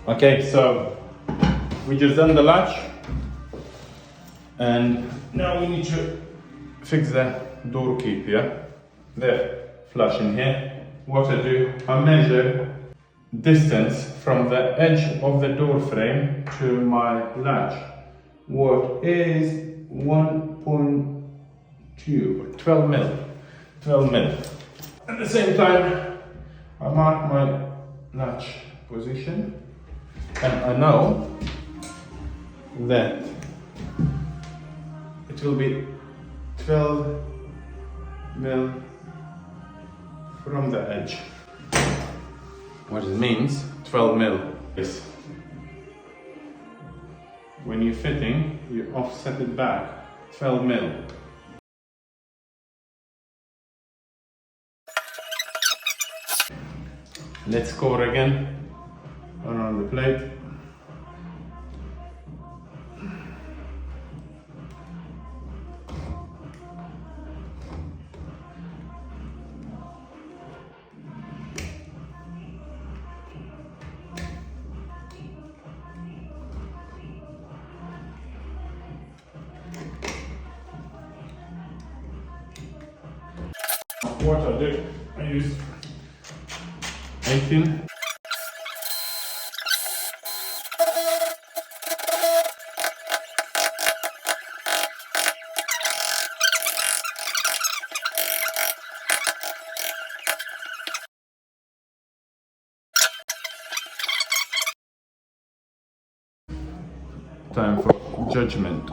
Okay, so we just done the latch, and now we need to fix the door keep, yeah? The flush in here. What I do, I measure distance from the edge of the door frame to my latch. What is 1.2, 12 mil. 12 mil. At the same time, I mark my latch position, and I know that it will be 12 mil from the edge. What it means, 12 mil is when you're fitting, you offset it back 12 mil. Let's score again around the plate. What I do, I use 18. Time for judgment.